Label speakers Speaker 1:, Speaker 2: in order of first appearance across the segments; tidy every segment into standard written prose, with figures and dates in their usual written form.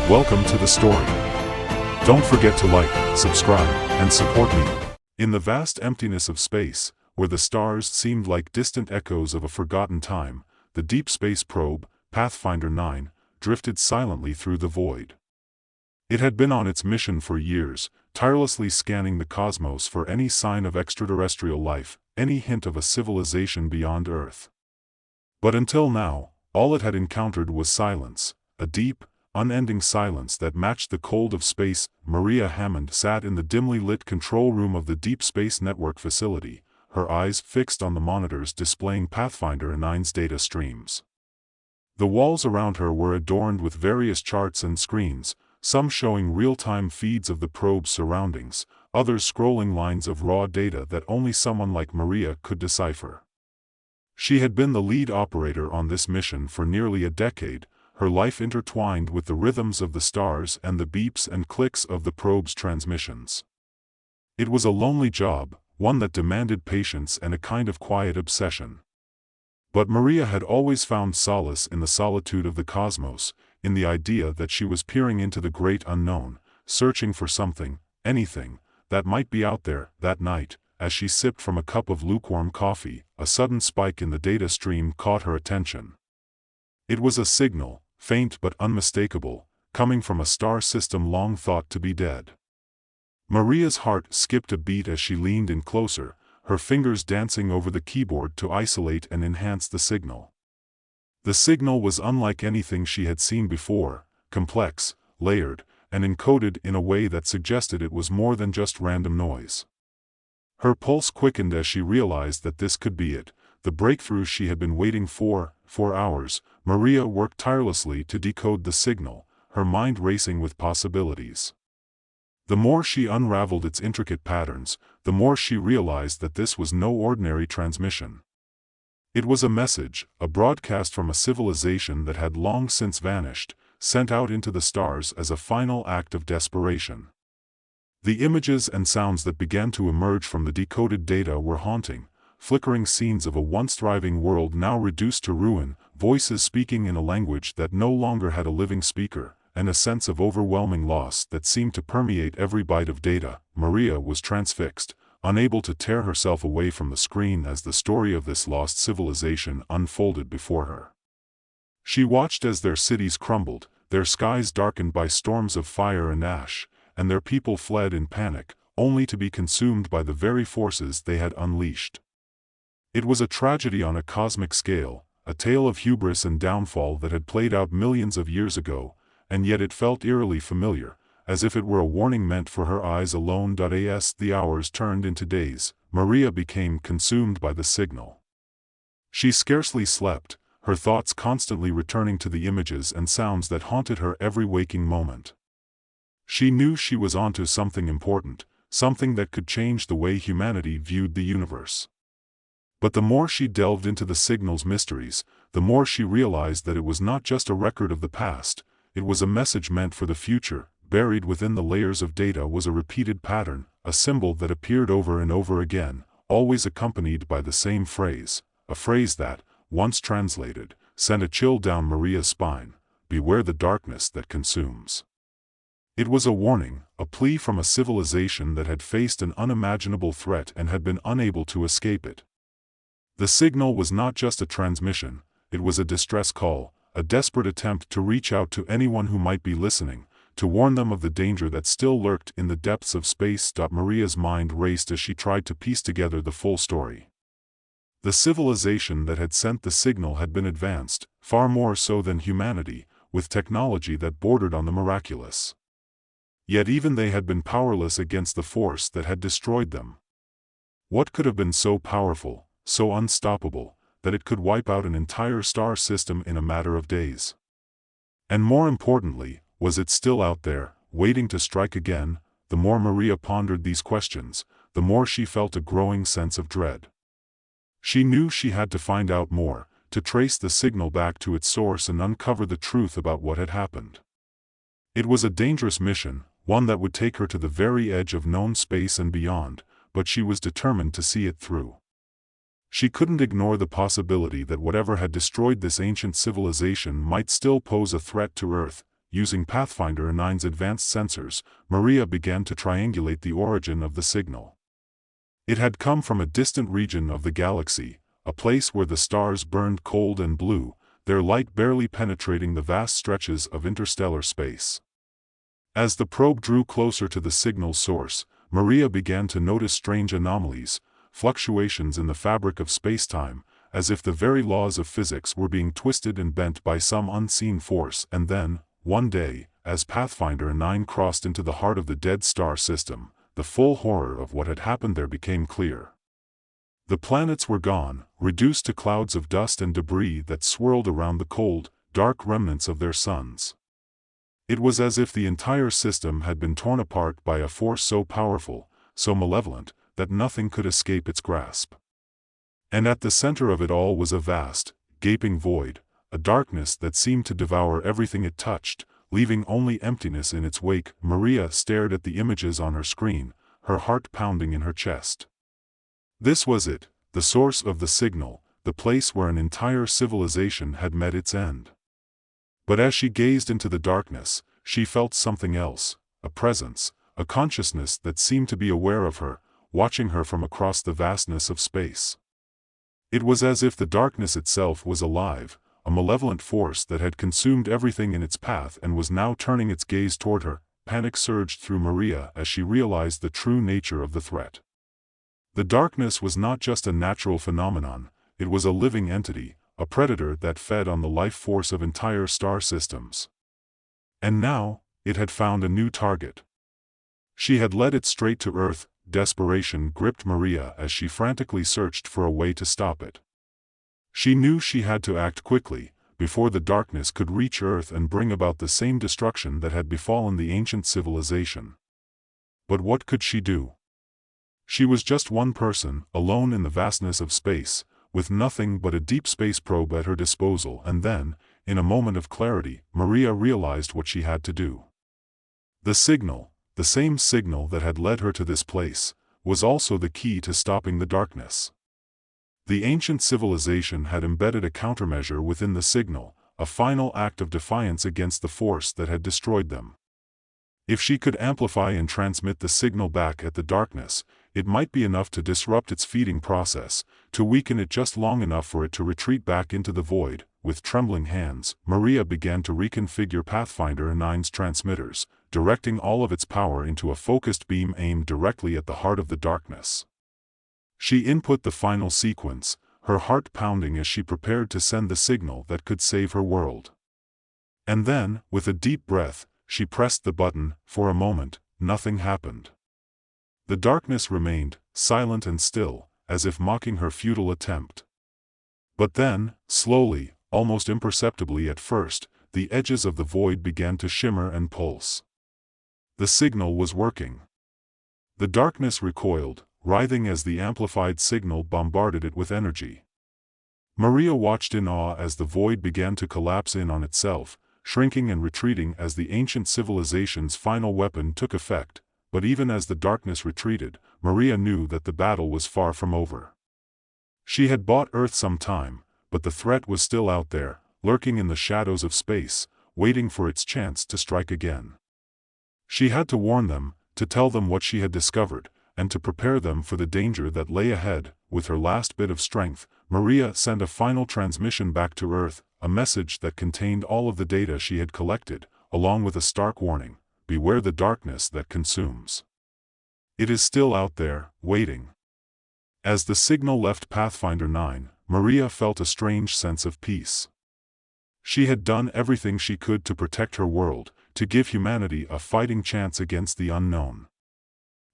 Speaker 1: Welcome to the story. Don't forget to like, subscribe, and support me. In the vast emptiness of space, where the stars seemed like distant echoes of a forgotten time, the deep space probe, Pathfinder 9, drifted silently through the void. It had been on its mission for years, tirelessly scanning the cosmos for any sign of extraterrestrial life, any hint of a civilization beyond Earth. But until now, all it had encountered was silence, a deep, unending silence that matched the cold of space. Maria Hammond sat in the dimly lit control room of the Deep Space Network facility, her eyes fixed on the monitors displaying Pathfinder 9's data streams. The walls around her were adorned with various charts and screens, some showing real-time feeds of the probe's surroundings, others scrolling lines of raw data that only someone like Maria could decipher. She had been the lead operator on this mission for nearly a decade, her life intertwined with the rhythms of the stars and the beeps and clicks of the probe's transmissions. It was a lonely job, one that demanded patience and a kind of quiet obsession. But Maria had always found solace in the solitude of the cosmos, in the idea that she was peering into the great unknown, searching for something, anything, that might be out there. That night, as she sipped from a cup of lukewarm coffee, a sudden spike in the data stream caught her attention. It was a signal, faint but unmistakable, coming from a star system long thought to be dead. Maria's heart skipped a beat as she leaned in closer, her fingers dancing over the keyboard to isolate and enhance the signal. The signal was unlike anything she had seen before, complex, layered, and encoded in a way that suggested it was more than just random noise. Her pulse quickened as she realized that this could be it, the breakthrough she had been waiting for. For hours, Maria worked tirelessly to decode the signal, her mind racing with possibilities. The more she unraveled its intricate patterns, the more she realized that this was no ordinary transmission. It was a message, a broadcast from a civilization that had long since vanished, sent out into the stars as a final act of desperation. The images and sounds that began to emerge from the decoded data were haunting, flickering scenes of a once thriving world now reduced to ruin, voices speaking in a language that no longer had a living speaker, and a sense of overwhelming loss that seemed to permeate every byte of data. Maria was transfixed, unable to tear herself away from the screen as the story of this lost civilization unfolded before her. She watched as their cities crumbled, their skies darkened by storms of fire and ash, and their people fled in panic, only to be consumed by the very forces they had unleashed. It was a tragedy on a cosmic scale, a tale of hubris and downfall that had played out millions of years ago, and yet it felt eerily familiar, as if it were a warning meant for her eyes alone. As the hours turned into days, Maria became consumed by the signal. She scarcely slept, her thoughts constantly returning to the images and sounds that haunted her every waking moment. She knew she was onto something important, something that could change the way humanity viewed the universe. But the more she delved into the signal's mysteries, the more she realized that it was not just a record of the past, it was a message meant for the future. Buried within the layers of data was a repeated pattern, a symbol that appeared over and over again, always accompanied by the same phrase, a phrase that, once translated, sent a chill down Maria's spine: beware the darkness that consumes. It was a warning, a plea from a civilization that had faced an unimaginable threat and had been unable to escape it. The signal was not just a transmission, it was a distress call, a desperate attempt to reach out to anyone who might be listening, to warn them of the danger that still lurked in the depths of space. Maria's mind raced as she tried to piece together the full story. The civilization that had sent the signal had been advanced, far more so than humanity, with technology that bordered on the miraculous. Yet even they had been powerless against the force that had destroyed them. What could have been so powerful, so unstoppable, that it could wipe out an entire star system in a matter of days? And more importantly, was it still out there, waiting to strike again? The more Maria pondered these questions, the more she felt a growing sense of dread. She knew she had to find out more, to trace the signal back to its source and uncover the truth about what had happened. It was a dangerous mission, one that would take her to the very edge of known space and beyond, but she was determined to see it through. She couldn't ignore the possibility that whatever had destroyed this ancient civilization might still pose a threat to Earth. using Pathfinder 9's advanced sensors, Maria began to triangulate the origin of the signal. It had come from a distant region of the galaxy, a place where the stars burned cold and blue, their light barely penetrating the vast stretches of interstellar space. As the probe drew closer to the signal source, Maria began to notice strange anomalies, fluctuations in the fabric of spacetime, as if the very laws of physics were being twisted and bent by some unseen force. And then, one day, as Pathfinder 9 crossed into the heart of the dead star system, the full horror of what had happened there became clear. The planets were gone, reduced to clouds of dust and debris that swirled around the cold, dark remnants of their suns. It was as if the entire system had been torn apart by a force so powerful, so malevolent, that nothing could escape its grasp. And at the center of it all was a vast, gaping void, a darkness that seemed to devour everything it touched, leaving only emptiness in its wake. Maria stared at the images on her screen, her heart pounding in her chest. This was it, the source of the signal, the place where an entire civilization had met its end. But as she gazed into the darkness, she felt something else, a presence, a consciousness that seemed to be aware of her, watching her from across the vastness of space. It was as if the darkness itself was alive, a malevolent force that had consumed everything in its path and was now turning its gaze toward her. Panic surged through Maria as she realized the true nature of the threat. The darkness was not just a natural phenomenon, it was a living entity, a predator that fed on the life force of entire star systems. And now, it had found a new target. She had led it straight to Earth. Desperation gripped Maria as she frantically searched for a way to stop it. She knew she had to act quickly, before the darkness could reach Earth and bring about the same destruction that had befallen the ancient civilization. But what could she do? She was just one person, alone in the vastness of space, with nothing but a deep space probe at her disposal. And then, in a moment of clarity, Maria realized what she had to do. The signal, the same signal that had led her to this place, was also the key to stopping the darkness. The ancient civilization had embedded a countermeasure within the signal, a final act of defiance against the force that had destroyed them. If she could amplify and transmit the signal back at the darkness, it might be enough to disrupt its feeding process, to weaken it just long enough for it to retreat back into the void. With trembling hands, Maria began to reconfigure Pathfinder 9's transmitters, directing all of its power into a focused beam aimed directly at the heart of the darkness. She input the final sequence, her heart pounding as she prepared to send the signal that could save her world. And then, with a deep breath, she pressed the button. For a moment, nothing happened. The darkness remained, silent and still, as if mocking her futile attempt. But then, slowly, almost imperceptibly at first, the edges of the void began to shimmer and pulse. The signal was working. The darkness recoiled, writhing as the amplified signal bombarded it with energy. Maria watched in awe as the void began to collapse in on itself, shrinking and retreating as the ancient civilization's final weapon took effect. But even as the darkness retreated, Maria knew that the battle was far from over. She had bought Earth some time, but the threat was still out there, lurking in the shadows of space, waiting for its chance to strike again. She had to warn them, to tell them what she had discovered, and to prepare them for the danger that lay ahead. With her last bit of strength, Maria sent a final transmission back to Earth, a message that contained all of the data she had collected, along with a stark warning: beware the darkness that consumes. It is still out there, waiting. As the signal left Pathfinder 9, Maria felt a strange sense of peace. She had done everything she could to protect her world, to give humanity a fighting chance against the unknown.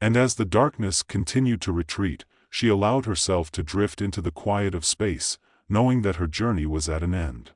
Speaker 1: And as the darkness continued to retreat, she allowed herself to drift into the quiet of space, knowing that her journey was at an end.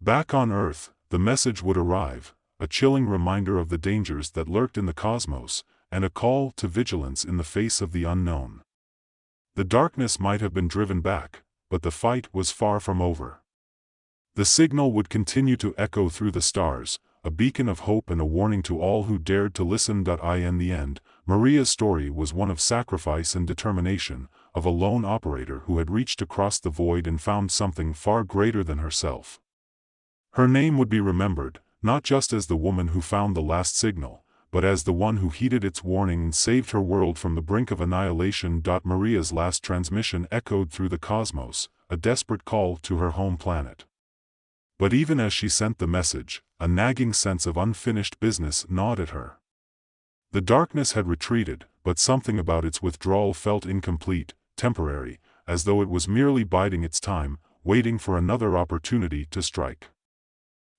Speaker 1: Back on Earth, the message would arrive, a chilling reminder of the dangers that lurked in the cosmos, and a call to vigilance in the face of the unknown. The darkness might have been driven back, but the fight was far from over. The signal would continue to echo through the stars, a beacon of hope and a warning to all who dared to listen. In the end, Maria's story was one of sacrifice and determination, of a lone operator who had reached across the void and found something far greater than herself. Her name would be remembered, not just as the woman who found the last signal, but as the one who heeded its warning and saved her world from the brink of annihilation. Maria's last transmission echoed through the cosmos, a desperate call to her home planet. But even as she sent the message, a nagging sense of unfinished business gnawed at her. The darkness had retreated, but something about its withdrawal felt incomplete, temporary, as though it was merely biding its time, waiting for another opportunity to strike.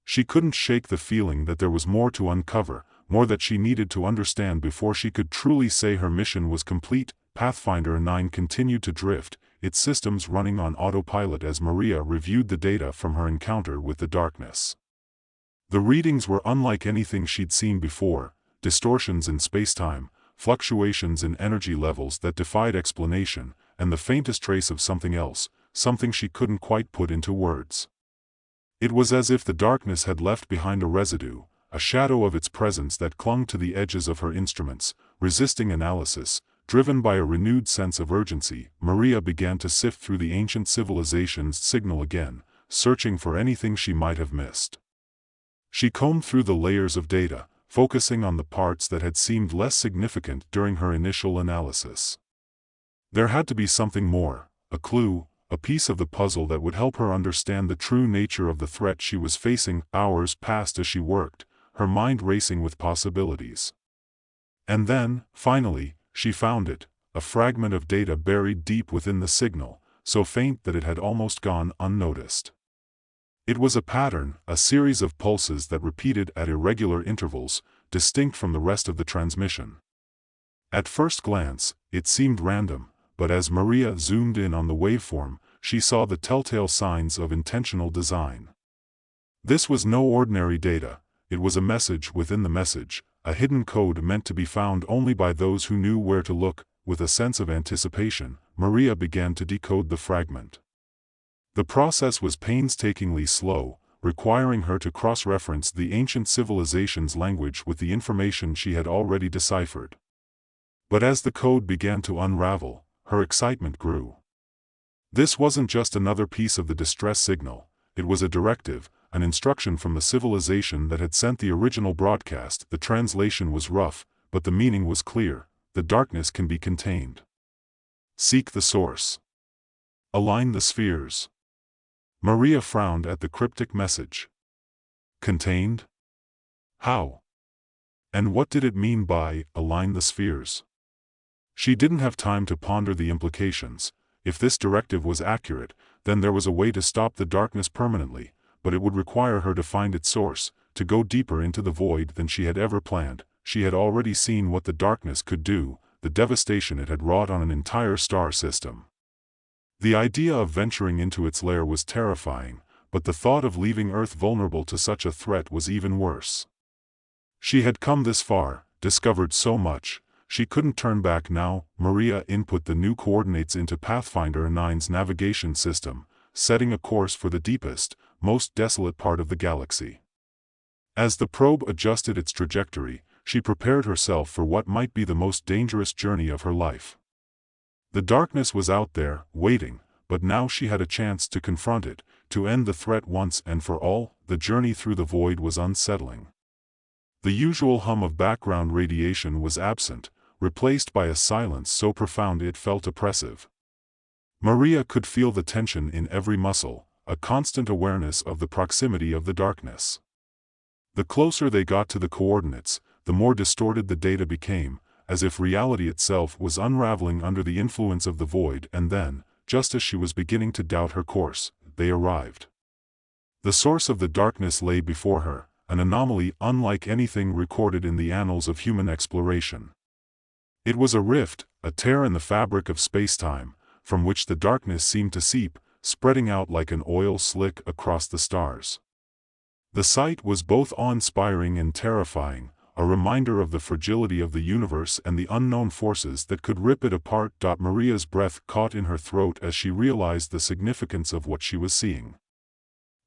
Speaker 1: She couldn't shake the feeling that there was more to uncover, more that she needed to understand before she could truly say her mission was complete. Pathfinder 9 continued to drift, its systems running on autopilot as Maria reviewed the data from her encounter with the darkness. The readings were unlike anything she'd seen before, distortions in spacetime, fluctuations in energy levels that defied explanation, and the faintest trace of something else, something she couldn't quite put into words. It was as if the darkness had left behind a residue, a shadow of its presence that clung to the edges of her instruments, resisting analysis. Driven by a renewed sense of urgency, Maria began to sift through the ancient civilization's signal again, searching for anything she might have missed. She combed through the layers of data, focusing on the parts that had seemed less significant during her initial analysis. There had to be something more, a clue, a piece of the puzzle that would help her understand the true nature of the threat she was facing. Hours passed as she worked, her mind racing with possibilities. And then, finally, she found it, a fragment of data buried deep within the signal, so faint that it had almost gone unnoticed. It was a pattern, a series of pulses that repeated at irregular intervals, distinct from the rest of the transmission. At first glance, it seemed random, but as Maria zoomed in on the waveform, she saw the telltale signs of intentional design. This was no ordinary data, it was a message within the message, a hidden code meant to be found only by those who knew where to look. With a sense of anticipation, Maria began to decode the fragment. The process was painstakingly slow, requiring her to cross-reference the ancient civilization's language with the information she had already deciphered. But as the code began to unravel, her excitement grew. This wasn't just another piece of the distress signal, it was a directive, an instruction from the civilization that had sent the original broadcast. The translation was rough, but the meaning was clear. The darkness can be contained. Seek the source. Align the spheres. Maria frowned at the cryptic message. Contained? How? And what did it mean by align the spheres? She didn't have time to ponder the implications. If this directive was accurate, then there was a way to stop the darkness permanently, but it would require her to find its source, to go deeper into the void than she had ever planned. She had already seen what the darkness could do, the devastation it had wrought on an entire star system. The idea of venturing into its lair was terrifying, but the thought of leaving Earth vulnerable to such a threat was even worse. She had come this far, discovered so much, she couldn't turn back now. Maria input the new coordinates into Pathfinder 9's navigation system, setting a course for the deepest, most desolate part of the galaxy. As the probe adjusted its trajectory, she prepared herself for what might be the most dangerous journey of her life. The darkness was out there, waiting, but now she had a chance to confront it, to end the threat once and for all. The journey through the void was unsettling. The usual hum of background radiation was absent, replaced by a silence so profound it felt oppressive. Maria could feel the tension in every muscle, a constant awareness of the proximity of the darkness. The closer they got to the coordinates, the more distorted the data became, as if reality itself was unraveling under the influence of the void. And then, just as she was beginning to doubt her course, they arrived. The source of the darkness lay before her, an anomaly unlike anything recorded in the annals of human exploration. It was a rift, a tear in the fabric of spacetime, from which the darkness seemed to seep, spreading out like an oil slick across the stars. The sight was both awe-inspiring and terrifying, a reminder of the fragility of the universe and the unknown forces that could rip it apart. Maria's breath caught in her throat as she realized the significance of what she was seeing.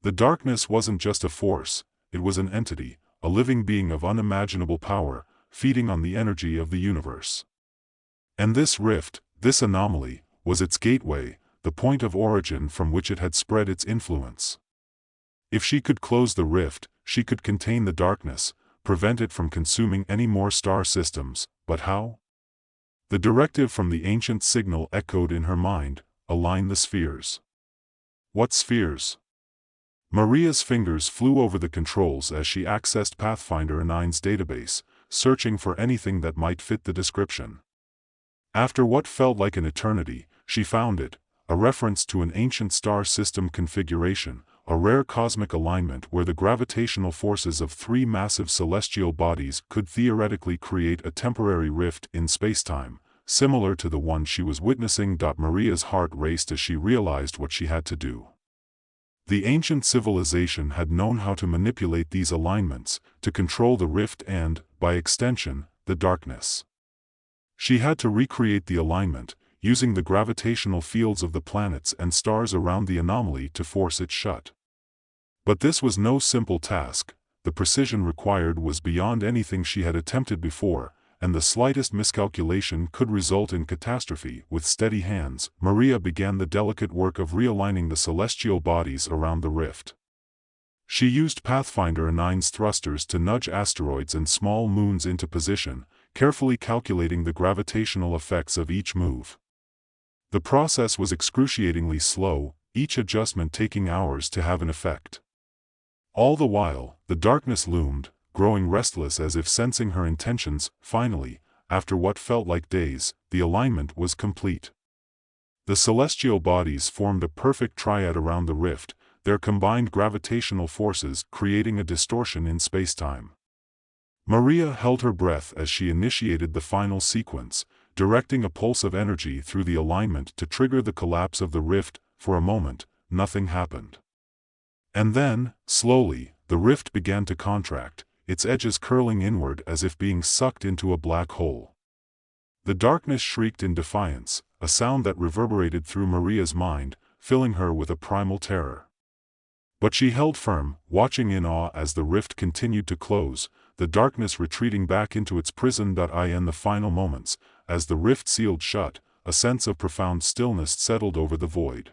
Speaker 1: The darkness wasn't just a force, it was an entity, a living being of unimaginable power, feeding on the energy of the universe. And this rift, this anomaly, was its gateway, the point of origin from which it had spread its influence. If she could close the rift, she could contain the darkness, prevent it from consuming any more star systems, but how? The directive from the ancient signal echoed in her mind: align the spheres. What spheres? Maria's fingers flew over the controls as she accessed Pathfinder 9's database, searching for anything that might fit the description. After what felt like an eternity, she found it, a reference to an ancient star system configuration, a rare cosmic alignment where the gravitational forces of 3 massive celestial bodies could theoretically create a temporary rift in spacetime, similar to the one she was witnessing. Maria's heart raced as she realized what she had to do. The ancient civilization had known how to manipulate these alignments, to control the rift and, by extension, the darkness. She had to recreate the alignment, using the gravitational fields of the planets and stars around the anomaly to force it shut. But this was no simple task. The precision required was beyond anything she had attempted before, and the slightest miscalculation could result in catastrophe. With steady hands, Maria began the delicate work of realigning the celestial bodies around the rift. She used Pathfinder 9's thrusters to nudge asteroids and small moons into position, carefully calculating the gravitational effects of each move. The process was excruciatingly slow, each adjustment taking hours to have an effect. All the while, the darkness loomed, growing restless as if sensing her intentions. Finally, after what felt like days, the alignment was complete. The celestial bodies formed a perfect triad around the rift, their combined gravitational forces creating a distortion in spacetime. Maria held her breath as she initiated the final sequence, directing a pulse of energy through the alignment to trigger the collapse of the rift. For a moment, nothing happened. And then, slowly, the rift began to contract, its edges curling inward as if being sucked into a black hole. The darkness shrieked in defiance, a sound that reverberated through Maria's mind, filling her with a primal terror. But she held firm, watching in awe as the rift continued to close, the darkness retreating back into its prison. In the final moments, as the rift sealed shut, a sense of profound stillness settled over the void.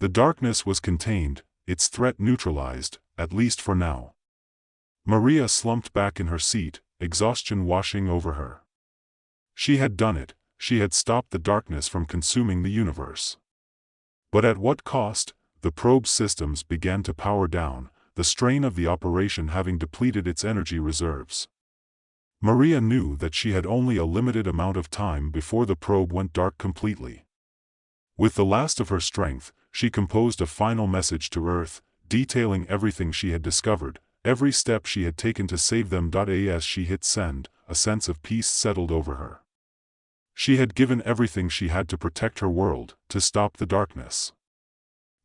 Speaker 1: The darkness was contained, its threat neutralized, at least for now. Maria slumped back in her seat, exhaustion washing over her. She had done it, she had stopped the darkness from consuming the universe. But at what cost? The probe's systems began to power down, the strain of the operation having depleted its energy reserves. Maria knew that she had only a limited amount of time before the probe went dark completely. With the last of her strength, she composed a final message to Earth, detailing everything she had discovered, every step she had taken to save them. As she hit send, a sense of peace settled over her. She had given everything she had to protect her world, to stop the darkness.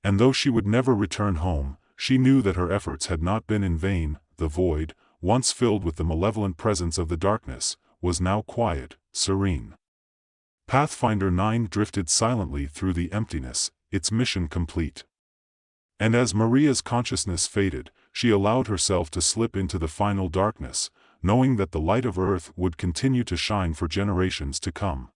Speaker 1: And though she would never return home, she knew that her efforts had not been in vain. The void, once filled with the malevolent presence of the darkness, was now quiet, serene. Pathfinder 9 drifted silently through the emptiness, its mission complete. And as Maria's consciousness faded, she allowed herself to slip into the final darkness, knowing that the light of Earth would continue to shine for generations to come.